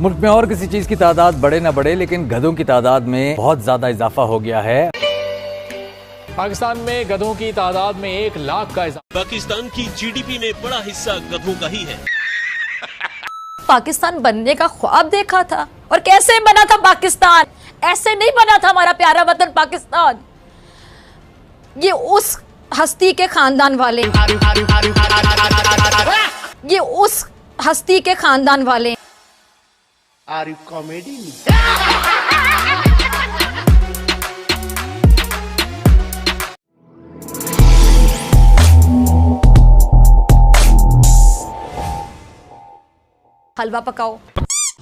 मुल्क में और किसी चीज की तादाद बढ़े ना बढ़े, लेकिन गधों की तादाद में बहुत ज्यादा इजाफा हो गया है। पाकिस्तान में गधों की तादाद में 1 लाख का इजाफा। पाकिस्तान की जीडीपी में बड़ा हिस्सा गधों का ही है। पाकिस्तान बनने का ख्वाब देखा था, और कैसे बना था पाकिस्तान? ऐसे नहीं बना था हमारा प्यारा वतन पाकिस्तान। ये उस हस्ती के खानदान वाले, ये उस हस्ती के खानदान वाले। Are you comedy? हलवा पकाओ।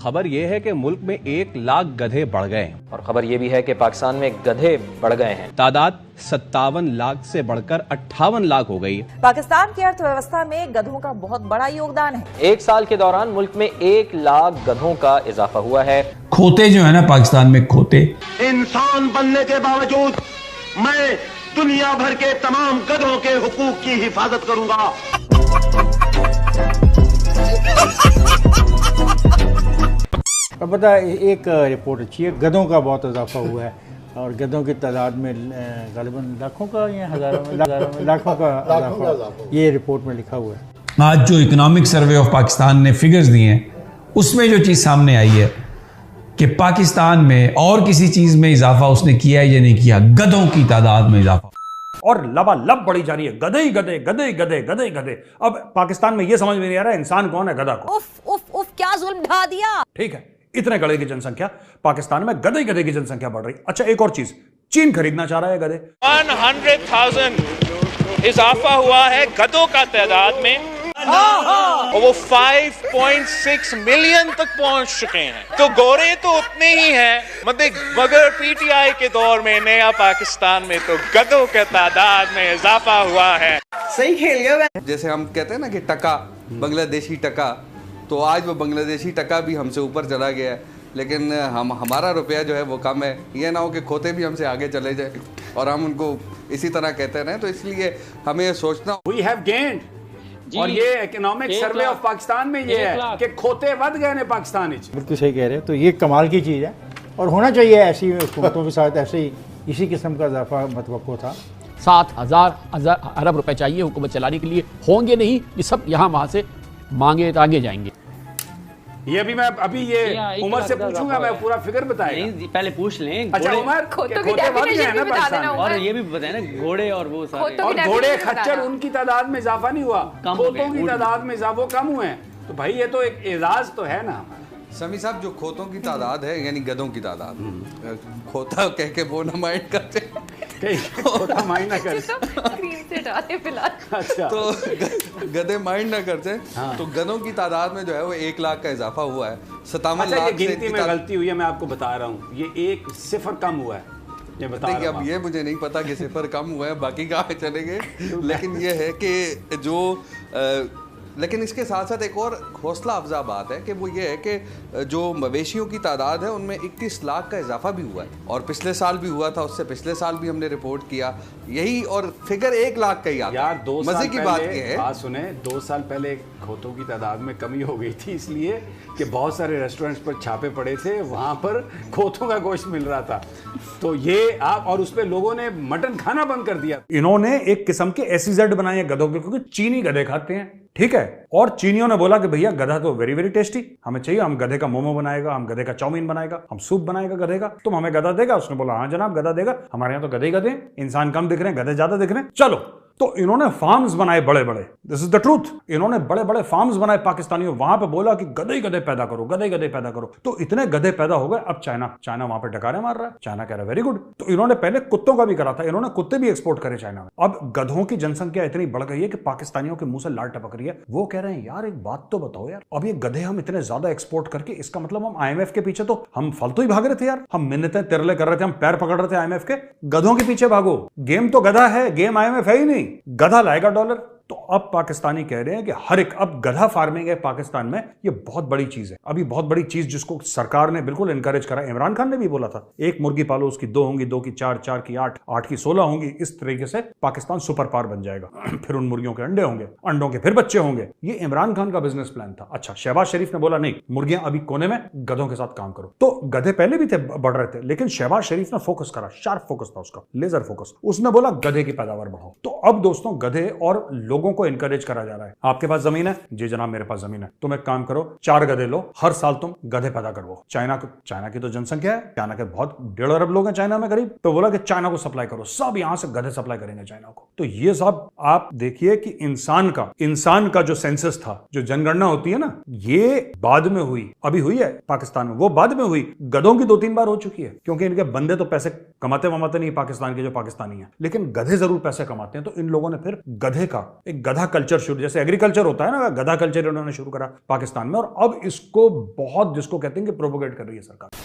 खबर यह है कि मुल्क में 1 लाख गधे बढ़ गए हैं और खबर यह भी है कि पाकिस्तान में गधे बढ़ गए हैं। तादाद 57 लाख से बढ़कर 58 लाख हो गई। पाकिस्तान की अर्थव्यवस्था में गधों का बहुत बड़ा योगदान है। 1 साल के दौरान मुल्क में 1 लाख गधों का इजाफा हुआ है। खोते जो है ना पाकिस्तान में, खोते इंसान बनने के बावजूद मैं दुनिया भर के तमाम गधों के हुकूक की हिफाजत करूंगा। अब पता है, एक रिपोर्ट अच्छी है, गधों का बहुत इजाफा हुआ है और गधों की तादाद में गालिबन लाखों का या हजारों में लाखों का इजाफा, ये रिपोर्ट में लिखा हुआ है। आज जो इकोनॉमिक सर्वे ऑफ पाकिस्तान ने फिगर्स दिए हैं, उसमें जो चीज़ सामने आई है कि पाकिस्तान में और किसी चीज़ में इजाफा उसने किया है या नहीं किया, गधों की तादाद में इजाफा। और लबालब बढ़ी जा रही है, गधे ही गधे, गधे ही गधे, गधे ही गधे। अब पाकिस्तान में यह समझ में नहीं आ रहा है इंसान कौन है, गधा कौन। उफ उफ उफ, क्या जुल्म ढा दिया। ठीक है, इतने गधे की जनसंख्या, पाकिस्तान में गधे ही गधे की जनसंख्या बढ़ रही। अच्छा, एक और चीज, चीन खरीदना चाह रहा है गधे। 100,000 इजाफा हुआ है गधों का तादाद में और वो 5.6 मिलियन तक पहुंच चुके हैं। तो गोरे तो उतने ही हैं, मगर पीटीआई के दौर में नया पाकिस्तान में तो गधों के तादाद में इजाफा हुआ है। सही खेल गया। जैसे हम कहते हैं ना कि टका, बांग्लादेशी टका, तो आज वो बांग्लादेशी टका भी हमसे ऊपर चला गया है, लेकिन हमारा रुपया जो है वो कम है। ये ना हो कि खोते भी हमसे आगे चले जाए और हम उनको इसी तरह कहते रहें। तो इसलिए हमें ये सोचना, वी हैव गेन्ड, और ये इकोनॉमिक सर्वे ऑफ पाकिस्तान में ये है कि खोते बढ़ गए ने पाकिस्तान। बिल्कुल सही कह रहे हैं। तो ये कमाल की चीज़ है और होना चाहिए ऐसी हुकूमतों के साथ, ऐसे ही इसी किस्म का इजाफा मतवक्को था। 7,000 अरब रुपए चाहिए हुकूमत चलाने के लिए, होंगे नहीं, ये सब यहाँ वहाँ से मांगे तो आगे जाएंगे। ये भी मैं अभी ये उमर से पूछूंगा, मैं पूरा फिगर बताएगा। नहीं, पहले पूछ लें। अच्छा उमर, खोते बढ़ गए हैं ना पाकिस्तान में, और ये भी बताए ना घोड़े और वो सारे, और घोड़े खच्चर, उनकी तादाद में इजाफा नहीं हुआ, खोतों की तादाद में इजाफा कम हुए हैं। तो भाई ये तो एक एजाज तो है ना। समी साहब, जो खोतों की तादाद है यानी गधों की तादाद, खोता कह के वो ना माइंड करते, खोता माइंड ना करते, अच्छा, तो गधे माइंड ना करते। हाँ। तो गधों की तादाद में जो है वो 1 लाख का इजाफा हुआ है। 57 लाख। गिनती में गलती हुई है, मैं आपको बता रहा हूँ, ये 1 सिफर कम हुआ है, ये बता रहा हूं। अब ये मुझे नहीं पता कि सिफर कम हुआ है, बाकी कहाँ चले गए। लेकिन ये है कि जो लेकिन इसके साथ साथ एक और हौसला अफजा बात है कि वो ये है कि जो मवेशियों की तादाद है उनमें 21 लाख का इजाफा भी हुआ है, और पिछले साल भी हुआ था, उससे पिछले साल भी हमने रिपोर्ट किया यही, और फिगर 1 लाख का ही आता। यार 2 साल मजे की बात ये है, बात सुने, 2 साल पहले खोतों की तादाद में कमी हो गई थी, इसलिए कि बहुत सारे रेस्टोरेंट्स पर छापे पड़े थे, वहाँ पर खोतों का गोश्त मिल रहा था। तो ये आप, और उस पर लोगों ने मटन खाना बंद कर दिया। इन्होंने एक किस्म के SEZ बनाए हैं गधों के, क्योंकि चीनी गधे खाते हैं, ठीक है। और चीनियों ने बोला कि भैया गधा तो वेरी वेरी टेस्टी, हमें चाहिए, हम गधे का मोमो बनाएगा, हम गधे का चाउमीन बनाएगा, हम सूप बनाएगा गधे का, तुम हमें गधा देगा। उसने बोला हाँ जनाब गधा देगा, हमारे यहाँ तो गधे ही गधे हैं, इंसान कम दिख रहे हैं, गधे ज्यादा दिख रहे हैं, चलो। तो इन्होंने फार्म्स बनाए बड़े बड़े, दिस इज द ट्रूथ, इन्होंने बड़े बड़े फार्म्स बनाए पाकिस्तानियों, वहां पे बोला कि गधे ही गधे पैदा करो, गधे गधे पैदा करो। तो इतने गधे पैदा हो गए, अब चाइना वहां पे डकारे मार रहा है, चाइना कह रहा है वेरी गुड। तो इन्होंने पहले कुत्तों का भी करा था, इन्होंने कुत्ते भी एक्सपोर्ट करे चाइना में। अब गधों की जनसंख्या इतनी बढ़ गई है कि पाकिस्तानियों के मुंह से लाल टपक रही है। वो कह रहे हैं यार एक बात तो बताओ यार, अब ये गधे हम इतने ज्यादा एक्सपोर्ट करके, इसका मतलब हम IMF के पीछे तो हम फालतू ही भाग रहे थे यार, हम मिन्नतें तिरले कर रहे थे, हम पैर पकड़ रहे थे IMF के। गधों के पीछे भागो, गेम तो गधा है, गेम IMF है ही नहीं। गधा लाएगा डॉलर, तो अब पाकिस्तानी कह रहे हैं कि हर एक, अब गधा फार्मिंग है पाकिस्तान में, ये बहुत बड़ी चीज है। अभी बहुत बड़ी चीज जिसको सरकार ने बिल्कुल एनकरेज करा। इमरान खान ने भी बोला था, एक मुर्गी पालो उसकी 2 होंगी, 2 की 4, 4 की 8, 8 की 16 होंगी। इस तरीके से पाकिस्तान सुपर पावर बन जाएगा। फिर उन मुर्गियों के अंडे होंगे, अंडों के फिर बच्चे होंगे। ये इमरान खान का बिजनेस प्लान था। अच्छा, शहबाज शरीफ ने बोला नहीं, मुर्गियां अभी कोने में, गधों के साथ काम करो। तो गधे पहले भी थे, बढ़ रहे थे, लेकिन शहबाज शरीफ ने फोकस करा, शार्प फोकस था उसका, लेजर फोकस। उसने बोला गधे की पैदावार बढ़ाओ। तो अब दोस्तों गधे और लोगों को एनकरेज करा जा रहा है। आपके पास जमीन है? जी जनाब मेरे पास जमीन है। तुम एक काम करो, 4 गधे लो, हर साल तुम गधे पैदा करो। चाइना की तो जनसंख्या है, चाइना के बहुत 1.5 अरब लोग हैं चाइना में करीब। तो बोला कि चाइना को सप्लाई करो, सब यहां से गधे सप्लाई करेंगे चाइना को। तो ये सब आप देखिए कि इंसान का जो सेंसस था, जो जनगणना होती है ना, ये बाद में हुई, अभी हुई है पाकिस्तान में, वो बाद में हुई। गधों की 2-3 बार हो चुकी है, क्योंकि इनके बंदे तो पैसे कमाते नहीं पाकिस्तान के जो पाकिस्तानी है, लेकिन गधे जरूर पैसे कमाते हैं। तो इन लोगों ने फिर गधे का एक गधा कल्चर शुरू, जैसे एग्रीकल्चर होता है ना, गधा कल्चर इन्होंने शुरू करा पाकिस्तान में। और अब इसको बहुत, जिसको कहते हैं कि प्रोपोगेट कर रही है सरकार।